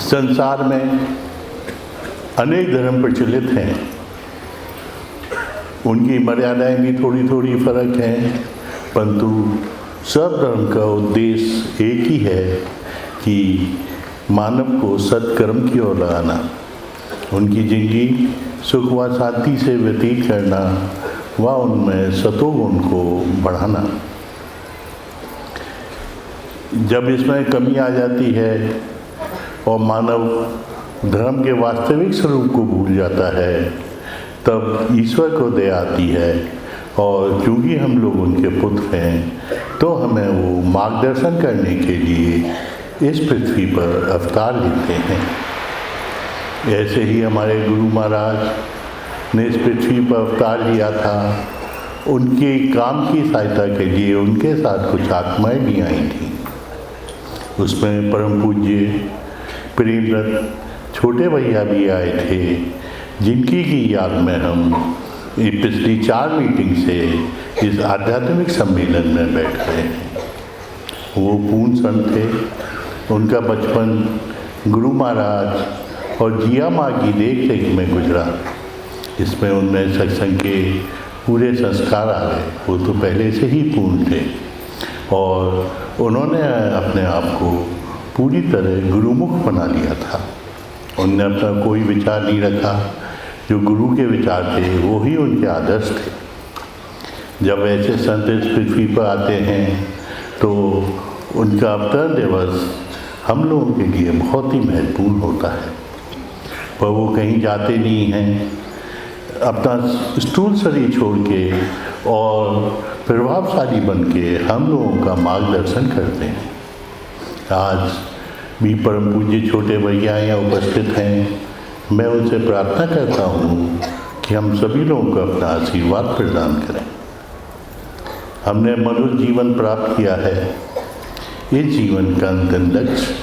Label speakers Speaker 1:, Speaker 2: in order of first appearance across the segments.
Speaker 1: संसार में अनेक धर्म प्रचलित हैं, उनकी मर्यादाएं भी थोड़ी थोड़ी फर्क हैं, परंतु सब धर्म का उद्देश्य एक ही है कि मानव को सत्कर्म की ओर लगाना, उनकी जिंदगी सुख व शांति से व्यतीत करना व उनमें सतोगुण को बढ़ाना। जब इसमें कमी आ जाती है और मानव धर्म के वास्तविक स्वरूप को भूल जाता है, तब ईश्वर को दया आती है और क्योंकि हम लोग उनके पुत्र हैं तो हमें वो मार्गदर्शन करने के लिए इस पृथ्वी पर अवतार लेते हैं। ऐसे ही हमारे गुरु महाराज ने इस पृथ्वी पर अवतार लिया था। उनके काम की सहायता के लिए उनके साथ कुछ आत्माएं भी आई थीं। उसमें परम पूज्य प्रेमरत छोटे भैया भी आए थे, जिनकी की याद में हम पिछली 4 मीटिंग से इस आध्यात्मिक सम्मेलन में बैठ रहे हैं। वो पूर्ण संत थे। उनका बचपन गुरु महाराज और जिया माँ की देख रेख में गुजरा। इसमें उनमें सत्संग के पूरे संस्कार आ गए। वो तो पहले से ही पूर्ण थे और उन्होंने अपने आप को पूरी तरह गुरुमुख बना लिया था। उनने अपना कोई विचार नहीं रखा, जो गुरु के विचार थे वो ही उनके आदर्श थे। जब ऐसे संत इस पृथ्वी पर आते हैं तो उनका अवतरण दिवस हम लोगों के लिए बहुत ही महत्वपूर्ण होता है। पर वो कहीं जाते नहीं हैं, अपना स्थूल शरीर छोड़ के और प्रभावशाली बन के हम लोगों का मार्गदर्शन करते हैं। आज भी परम पूज्य छोटे भैया यहाँ उपस्थित हैं। मैं उनसे प्रार्थना करता हूँ कि हम सभी लोगों को अपना आशीर्वाद प्रदान करें। हमने मनुष्य जीवन प्राप्त किया है। इस जीवन का अंतिम लक्ष्य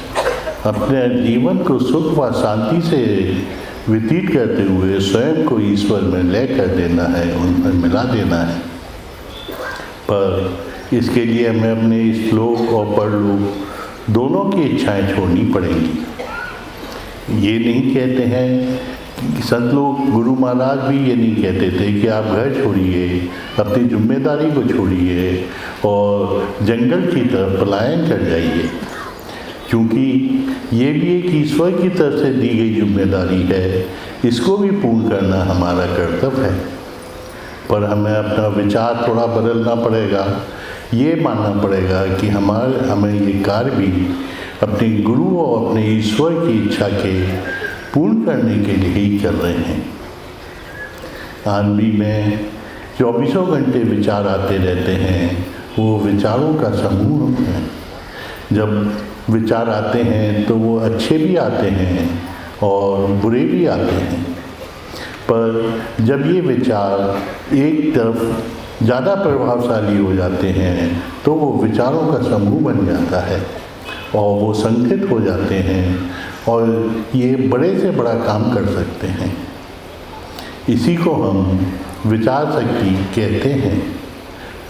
Speaker 1: अपने जीवन को सुख व शांति से व्यतीत करते हुए स्वयं को ईश्वर में लय कर देना है, उनमें मिला देना है। पर इसके लिए हमें अपने श्लोक और परलोक दोनों की इच्छाएं छोड़नी पड़ेंगी। ये नहीं कहते हैं कि संत लोग, गुरु महाराज भी ये नहीं कहते थे कि आप घर छोड़िए, अपनी जिम्मेदारी को छोड़िए और जंगल की तरफ पलायन कर जाइए, क्योंकि ये भी एक ईश्वर की तरफ से दी गई जिम्मेदारी है। इसको भी पूर्ण करना हमारा कर्तव्य है। पर हमें अपना विचार थोड़ा बदलना पड़ेगा। ये मानना पड़ेगा कि हमें ये कार्य भी अपने गुरु और अपने ईश्वर की इच्छा के पूर्ण करने के लिए ही कर रहे हैं। आदमी में 24 घंटे विचार आते रहते हैं। वो विचारों का समूह है। जब विचार आते हैं तो वो अच्छे भी आते हैं और बुरे भी आते हैं। पर जब ये विचार एक तरफ ज़्यादा प्रभावशाली हो जाते हैं तो वो विचारों का समूह बन जाता है और वो संगठित हो जाते हैं और ये बड़े से बड़ा काम कर सकते हैं। इसी को हम विचार शक्ति कहते हैं।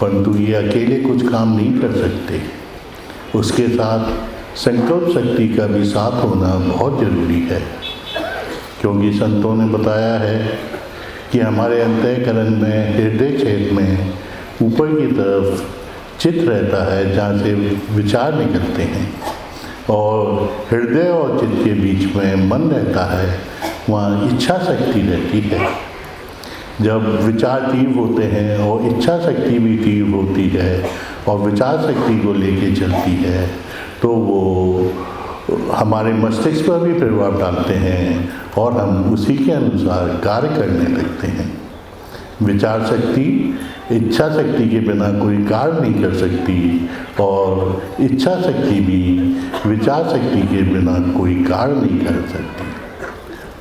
Speaker 1: परंतु ये अकेले कुछ काम नहीं कर सकते। उसके साथ संकल्प शक्ति का भी साथ होना बहुत ज़रूरी है, क्योंकि संतों ने बताया है कि हमारे अंतःकरण में, हृदय क्षेत्र में ऊपर की तरफ चित्त रहता है, जहाँ से विचार निकलते हैं, और हृदय और चित्त के बीच में मन रहता है, वहाँ इच्छा शक्ति रहती है। जब विचार तीव्र होते हैं और इच्छा शक्ति भी तीव्र होती है और विचार शक्ति को लेके चलती है, तो वो हमारे मस्तिष्क पर भी प्रभाव डालते हैं और हम उसी के अनुसार कार्य करने लगते हैं। विचार शक्ति इच्छा शक्ति के बिना कोई कार्य नहीं कर सकती और इच्छा शक्ति भी विचार शक्ति के बिना कोई कार्य नहीं कर सकती।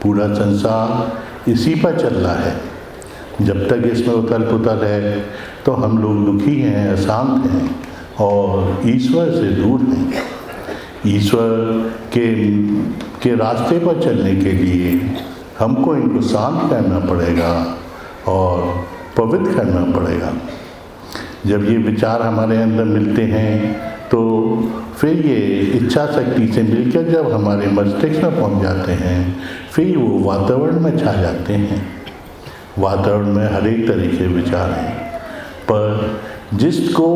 Speaker 1: पूरा संसार इसी पर चल रहा है। जब तक इसमें उथल पुथल है तो हम लोग दुखी हैं, अशांत हैं और ईश्वर से दूर हैं। ईश्वर के रास्ते पर चलने के लिए हमको इनको शांत करना पड़ेगा और पवित्र करना पड़ेगा। जब ये विचार हमारे अंदर मिलते हैं तो फिर ये इच्छा शक्ति से मिलकर जब हमारे मस्तिष्क में पहुंच जाते हैं, फिर वो वातावरण में छा जाते हैं। वातावरण में हर एक तरह के विचार हैं, पर जिसको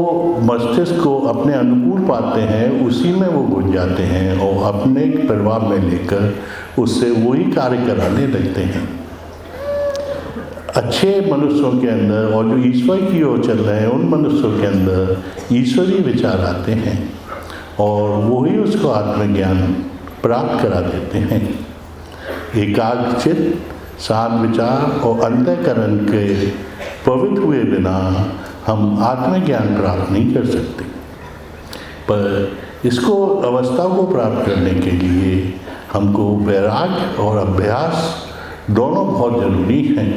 Speaker 1: मस्तिष्क को अपने अनुकूल पाते हैं उसी में वो घुस जाते हैं और अपने प्रभाव में लेकर उससे वही कार्य कराने लगते हैं। अच्छे मनुष्यों के अंदर और जो ईश्वर की ओर चल रहे हैं उन मनुष्यों के अंदर ईश्वरीय विचार आते हैं और वही उसको आत्मज्ञान प्राप्त करा देते हैं। एकाग्र चित्त, शांत विचार और अंतःकरण के पवित्र हुए बिना हम आत्मज्ञान प्राप्त नहीं कर सकते। पर इसको अवस्था को प्राप्त करने के लिए हमको वैराग्य और अभ्यास दोनों बहुत ज़रूरी हैं।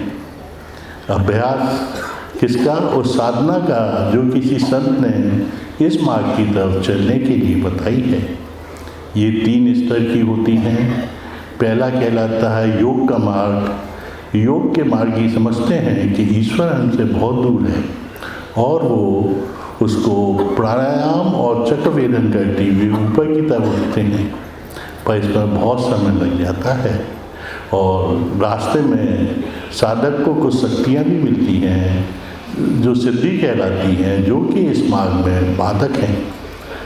Speaker 1: अभ्यास किसका? उस साधना का जो किसी संत ने इस मार्ग की तरफ चलने के लिए बताई है। ये 3 स्तर की होती हैं। पहला कहलाता है योग का मार्ग। योग के मार्ग ही समझते हैं कि ईश्वर हमसे बहुत दूर है और वो उसको प्राणायाम और चक्रवेदन करते हुए ऊपर की तरफ उठते हैं, पर इसमें बहुत समय लग जाता है और रास्ते में साधक को कुछ शक्तियाँ भी मिलती हैं जो सिद्धि कहलाती हैं, जो कि इस मार्ग में बाधक हैं।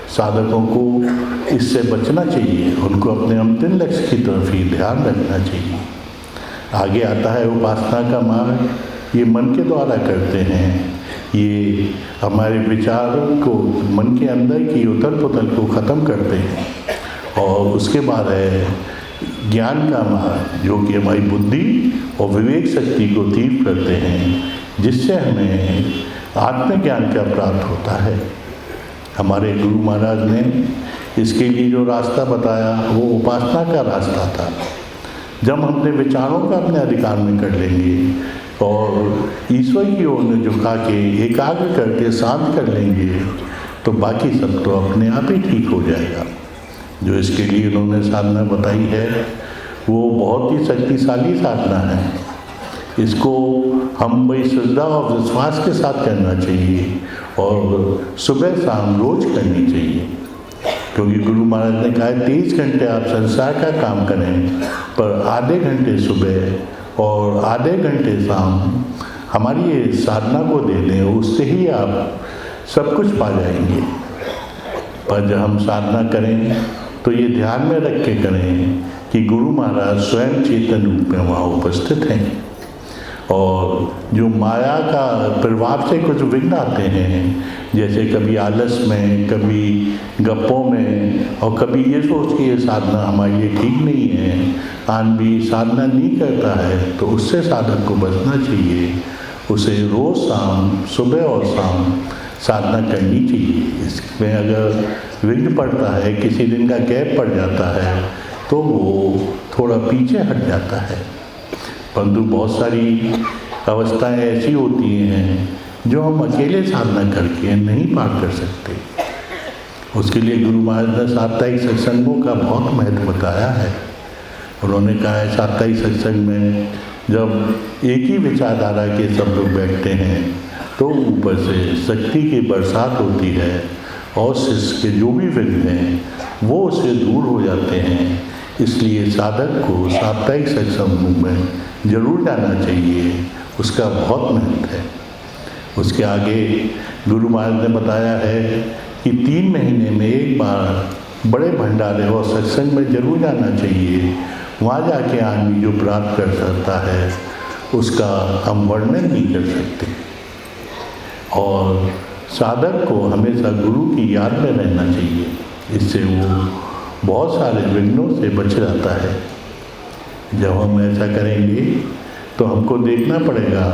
Speaker 1: साधकों को इससे बचना चाहिए, उनको अपने अंतिम लक्ष्य की तरफ ही ध्यान रखना चाहिए। आगे आता है उपासना का मार्ग। ये मन के द्वारा करते हैं। ये हमारे विचारों को, मन के अंदर की उथल पुथल को ख़त्म करते हैं। और उसके बाद है ज्ञान का मार्ग, जो कि हमारी बुद्धि और विवेक शक्ति को तीव्र करते हैं, जिससे हमें आत्मज्ञान का प्राप्त होता है। हमारे गुरु महाराज ने इसके लिए जो रास्ता बताया वो उपासना का रास्ता था। जब हम अपने विचारों का अपने अधिकार में कर लेंगे और ईश्वर की ओर में झुका के एकाग्र करके शांत कर लेंगे तो बाकी सब तो अपने आप ही ठीक हो जाएगा। जो इसके लिए उन्होंने साधना बताई है वो बहुत ही शक्तिशाली साधना है। इसको हम बड़ी श्रद्धा और विश्वास के साथ करना चाहिए और सुबह शाम रोज करनी चाहिए, क्योंकि गुरु महाराज ने कहा 23 घंटे आप संसार का काम करें, पर आधे घंटे सुबह और आधे घंटे शाम हमारी ये साधना को दे दें, उससे ही आप सब कुछ पा जाएंगे। पर जब हम साधना करें तो ये ध्यान में रख के करें कि गुरु महाराज स्वयं चेतन रूप में वहाँ उपस्थित हैं और जो माया का प्रभाव से कुछ विघ्न आते हैं, जैसे कभी आलस में, कभी गप्पों में और कभी ये सोच के ये साधना हमारी ये ठीक नहीं है, आदमी साधना नहीं करता है, तो उससे साधक को बचना चाहिए। उसे रोज़ शाम, सुबह और शाम साधना करनी चाहिए। इसमें अगर विघ्न पड़ता है, किसी दिन का गैप पड़ जाता है, तो वो थोड़ा पीछे हट जाता है। परंतु बहुत सारी अवस्थाएं ऐसी होती हैं जो हम अकेले साधना करके नहीं पार कर सकते। उसके लिए गुरु महाराज ने साप्ताहिक सत्संगों का बहुत महत्व बताया है। उन्होंने कहा है साप्ताहिक सत्संग में जब एक ही विचारधारा के सब लोग बैठते हैं तो ऊपर से शक्ति की बरसात होती है और शिष्य के जो भी विघ्न हैं वो उससे दूर हो जाते हैं। इसलिए साधक को साप्ताहिक सत्संग में जरूर जाना चाहिए, उसका बहुत महत्व है। उसके आगे गुरु महाराज ने बताया है कि 3 महीने में एक बार बड़े भंडारे और सत्संग में जरूर जाना चाहिए। वहाँ जाके आदमी जो प्राप्त कर सकता है उसका हम वर्णन नहीं कर सकते। और साधक को हमेशा गुरु की याद में रहना चाहिए, इससे वो बहुत सारे विघ्नों से बच जाता है। जब हम ऐसा करेंगे तो हमको देखना पड़ेगा,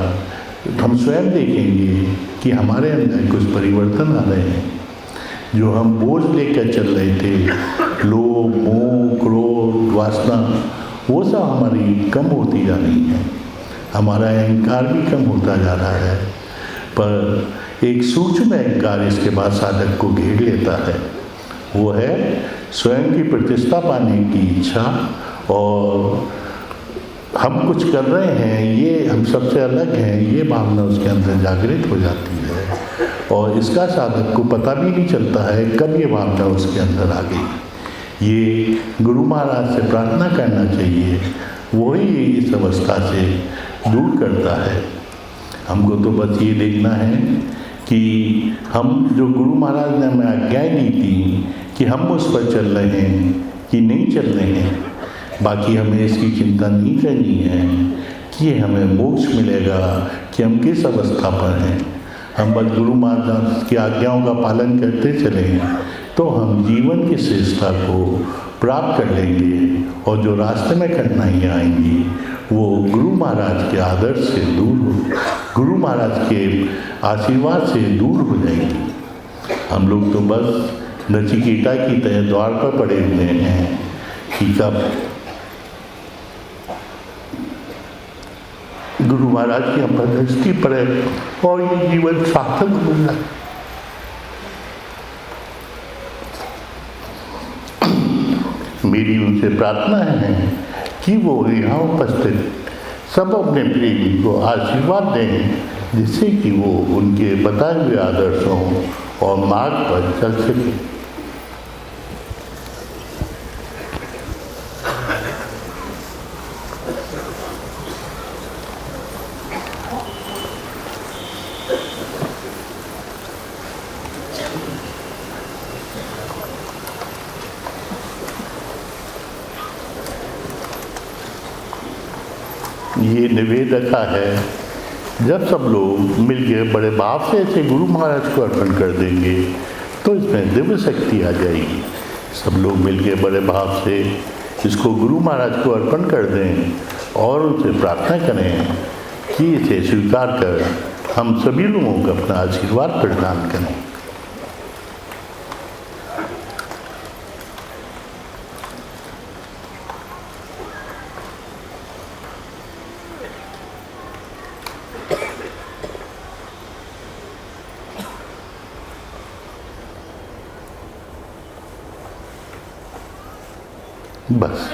Speaker 1: हम स्वयं देखेंगे कि हमारे अंदर कुछ परिवर्तन आ रहे हैं। जो हम बोझ लेकर चल रहे थे, लोभ, मोह, क्रोध, वासना, वो सब हमारी कम होती जा रही है। हमारा अहंकार भी कम होता जा रहा है। पर एक सूक्ष्म अहंकार इसके बाद साधक को घेर लेता है, वो है स्वयं की प्रतिष्ठा पाने की इच्छा, और हम कुछ कर रहे हैं, ये हम सबसे अलग हैं, ये भावना उसके अंदर जागृत हो जाती है और इसका साधक को पता भी नहीं चलता है कब ये भावना उसके अंदर आ गई। ये गुरु महाराज से प्रार्थना करना चाहिए, वही इस अवस्था से दूर करता है। हमको तो बस ये देखना है कि हम जो गुरु महाराज ने हमें आज्ञाएँ दी थी कि हम उस पर चल रहे हैं कि नहीं चल रहे हैं, बाकी हमें इसकी चिंता नहीं करनी है कि हमें मोक्ष मिलेगा कि हम किस अवस्था पर हैं। हम बस गुरु महाराज की आज्ञाओं का पालन करते चलें तो हम जीवन की श्रेष्ठता को प्राप्त कर लेंगे, और जो रास्ते में कठिनाइयाँ आएंगी वो गुरु महाराज के आदर्श से दूर हो, गुरु महाराज के आशीर्वाद से दूर हो जाएंगी। हम लोग तो बस नचिकेता की तरह द्वार पर पड़े हुए हैं कि कब गुरु महाराज की हम पर दृष्टि पड़े और ये जीवन सार्थक हो जाए। मेरी उनसे प्रार्थना है कि वो यहाँ उपस्थित सब अपने प्रेमी को आशीर्वाद दें, जिससे कि वो उनके बताए हुए आदर्शों और मार्ग पर चल सके। ये निवेदका है, जब सब लोग मिलकर बड़े भाव से ऐसे गुरु महाराज को अर्पण कर देंगे तो इसमें दिव्य शक्ति आ जाएगी। सब लोग मिलकर बड़े भाव से इसको गुरु महाराज को अर्पण कर दें और उनसे प्रार्थना करें कि इसे स्वीकार कर हम सभी लोगों को अपना आशीर्वाद प्रदान करें। बस।